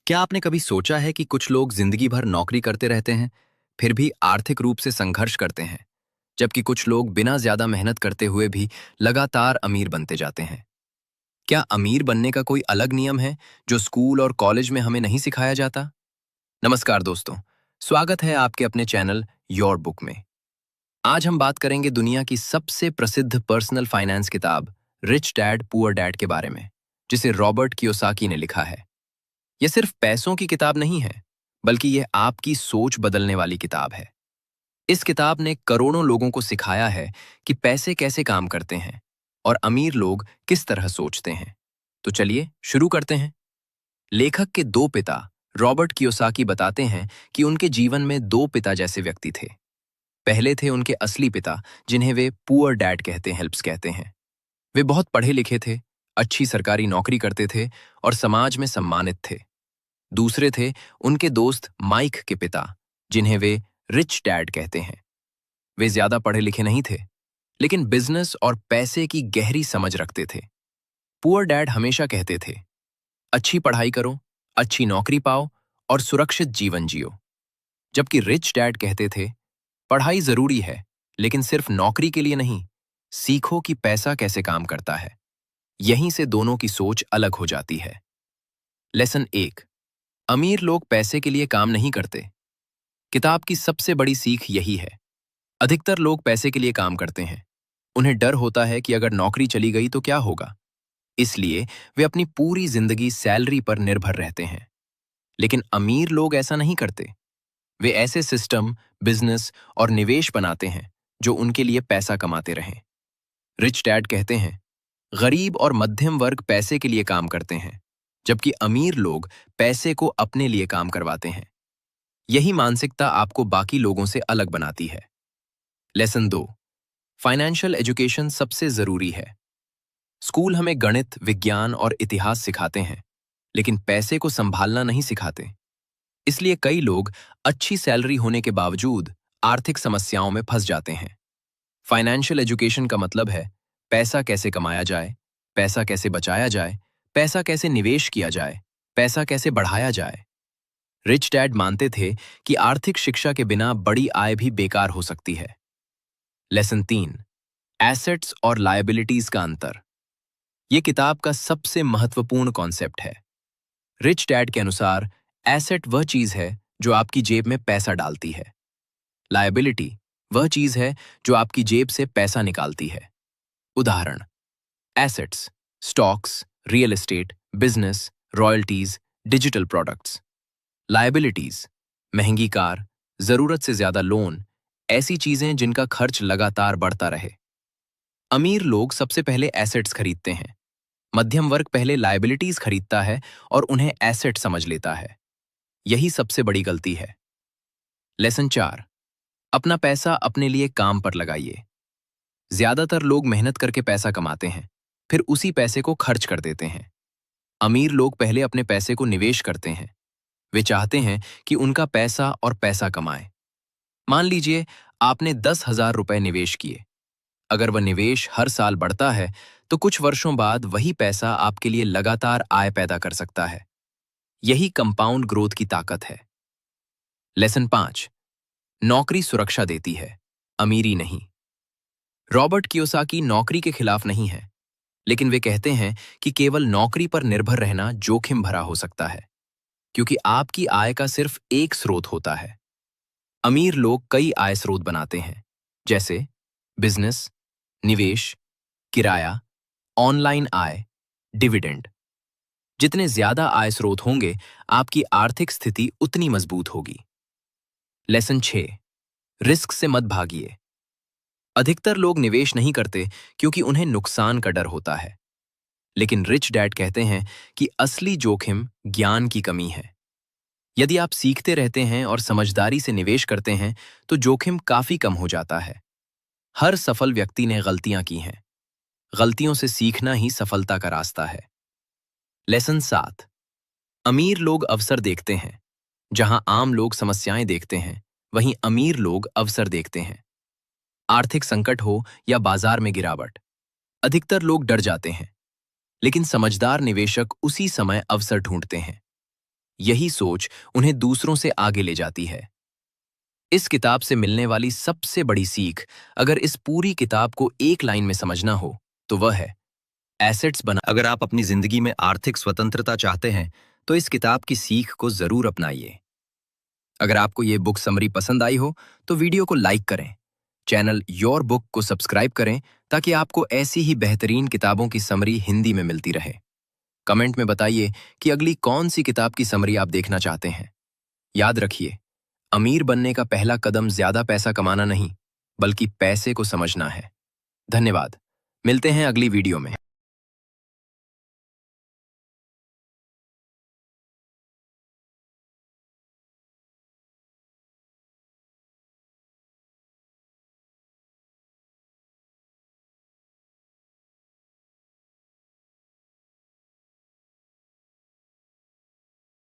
क्या आपने कभी सोचा है कि कुछ लोग जिंदगी भर नौकरी करते रहते हैं, फिर भी आर्थिक रूप से संघर्ष करते हैं, जबकि कुछ लोग बिना ज्यादा मेहनत करते हुए भी लगातार अमीर बनते जाते हैं? क्या अमीर बनने का कोई अलग नियम है जो स्कूल और कॉलेज में हमें नहीं सिखाया जाता? नमस्कार दोस्तों, स्वागत है आपके अपने चैनल योर बुक में। आज हम बात करेंगे दुनिया की सबसे प्रसिद्ध पर्सनल फाइनेंस किताब रिच डैड पुअर डैड के बारे में, जिसे रॉबर्ट कियोसाकी ने लिखा है। यह सिर्फ पैसों की किताब नहीं है, बल्कि यह आपकी सोच बदलने वाली किताब है। इस किताब ने करोड़ों लोगों को सिखाया है कि पैसे कैसे काम करते हैं और अमीर लोग किस तरह सोचते हैं। तो चलिए शुरू करते हैं। लेखक के दो पिता रॉबर्ट कियोसाकी बताते हैं कि उनके जीवन में दो पिता जैसे व्यक्ति थे। पहले थे उनके असली पिता, जिन्हें वे पुअर डैड हेल्प्स कहते हैं। वे बहुत पढ़े लिखे थे, अच्छी सरकारी नौकरी करते थे और समाज में सम्मानित थे। दूसरे थे उनके दोस्त माइक के पिता, जिन्हें वे रिच डैड कहते हैं। वे ज्यादा पढ़े लिखे नहीं थे, लेकिन बिजनेस और पैसे की गहरी समझ रखते थे। पुअर डैड हमेशा कहते थे, अच्छी पढ़ाई करो, अच्छी नौकरी पाओ और सुरक्षित जीवन जियो। जबकि रिच डैड कहते थे, पढ़ाई जरूरी है, लेकिन सिर्फ नौकरी के लिए नहीं, सीखो कि पैसा कैसे काम करता है। यहीं से दोनों की सोच अलग हो जाती है। लेसन 1। अमीर लोग पैसे के लिए काम नहीं करते। किताब की सबसे बड़ी सीख यही है। अधिकतर लोग पैसे के लिए काम करते हैं। उन्हें डर होता है कि अगर नौकरी चली गई तो क्या होगा। इसलिए वे अपनी पूरी जिंदगी सैलरी पर निर्भर रहते हैं। लेकिन अमीर लोग ऐसा नहीं करते। वे ऐसे सिस्टम, बिजनेस और निवेश बनाते हैं जो उनके लिए पैसा कमाते रहें। रिच डैड कहते हैं, गरीब और मध्यम वर्ग पैसे के लिए काम करते हैं, जबकि अमीर लोग पैसे को अपने लिए काम करवाते हैं। यही मानसिकता आपको बाकी लोगों से अलग बनाती है। लेसन 2। फाइनेंशियल एजुकेशन सबसे जरूरी है। स्कूल हमें गणित, विज्ञान और इतिहास सिखाते हैं, लेकिन पैसे को संभालना नहीं सिखाते। इसलिए कई लोग अच्छी सैलरी होने के बावजूद आर्थिक समस्याओं में फंस जाते हैं। फाइनेंशियल एजुकेशन का मतलब है पैसा कैसे कमाया जाए, पैसा कैसे बचाया जाए, पैसा कैसे निवेश किया जाए, पैसा कैसे बढ़ाया जाए। रिच डैड मानते थे कि आर्थिक शिक्षा के बिना बड़ी आय भी बेकार हो सकती है। लेसन 3। एसेट्स और लायबिलिटीज का अंतर। यह किताब का सबसे महत्वपूर्ण कॉन्सेप्ट है। रिच डैड के अनुसार एसेट वह चीज है जो आपकी जेब में पैसा डालती है। लायबिलिटी वह चीज है जो आपकी जेब से पैसा निकालती है। उदाहरण, assets, stocks, real estate, business, royalties, digital products. Liabilities, महंगी कार, जरूरत से ज्यादा लोन, ऐसी चीजें जिनका खर्च लगातार बढ़ता रहे। अमीर लोग सबसे पहले एसेट्स खरीदते हैं, मध्यम वर्ग पहले लायबिलिटीज खरीदता है और उन्हें एसेट समझ लेता है। यही सबसे बड़ी गलती है। लेसन 4। अपना पैसा अपने लिए काम पर लगाइए। ज्यादातर लोग मेहनत करके पैसा कमाते हैं, फिर उसी पैसे को खर्च कर देते हैं। अमीर लोग पहले अपने पैसे को निवेश करते हैं। वे चाहते हैं कि उनका पैसा और पैसा कमाए। मान लीजिए आपने 10,000 रुपए निवेश किए। अगर वह निवेश हर साल बढ़ता है, तो कुछ वर्षों बाद वही पैसा आपके लिए लगातार आय पैदा कर सकता है। यही कंपाउंड ग्रोथ की ताकत है। लेसन 5। नौकरी सुरक्षा देती है, अमीरी नहीं। रॉबर्ट कियोसाकी नौकरी के खिलाफ नहीं है, लेकिन वे कहते हैं कि केवल नौकरी पर निर्भर रहना जोखिम भरा हो सकता है, क्योंकि आपकी आय का सिर्फ एक स्रोत होता है। अमीर लोग कई आय स्रोत बनाते हैं, जैसे बिजनेस, निवेश, किराया, ऑनलाइन आय, डिविडेंड। जितने ज्यादा आय स्रोत होंगे, आपकी आर्थिक स्थिति उतनी मजबूत होगी। लेसन 6। रिस्क से मत भागिए। अधिकतर लोग निवेश नहीं करते क्योंकि उन्हें नुकसान का डर होता है, लेकिन रिच डैड कहते हैं कि असली जोखिम ज्ञान की कमी है। यदि आप सीखते रहते हैं और समझदारी से निवेश करते हैं, तो जोखिम काफी कम हो जाता है। हर सफल व्यक्ति ने गलतियां की हैं। गलतियों से सीखना ही सफलता का रास्ता है। लेसन 7। अमीर लोग अवसर देखते हैं। जहां आम लोग समस्याएं देखते हैं, वहीं अमीर लोग अवसर देखते हैं। आर्थिक संकट हो या बाजार में गिरावट, अधिकतर लोग डर जाते हैं, लेकिन समझदार निवेशक उसी समय अवसर ढूंढते हैं। यही सोच उन्हें दूसरों से आगे ले जाती है। इस किताब से मिलने वाली सबसे बड़ी सीख, अगर इस पूरी किताब को एक लाइन में समझना हो, तो वह है एसेट्स बना। अगर आप अपनी जिंदगी में आर्थिक स्वतंत्रता चाहते हैं, तो इस किताब की सीख को जरूर अपनाइए। अगर आपको ये बुक समरी पसंद आई हो, तो वीडियो को लाइक करें, चैनल योर बुक को सब्सक्राइब करें, ताकि आपको ऐसी ही बेहतरीन किताबों की समरी हिंदी में मिलती रहे। कमेंट में बताइए कि अगली कौन सी किताब की समरी आप देखना चाहते हैं। याद रखिए, अमीर बनने का पहला कदम ज्यादा पैसा कमाना नहीं, बल्कि पैसे को समझना है। धन्यवाद। मिलते हैं अगली वीडियो में।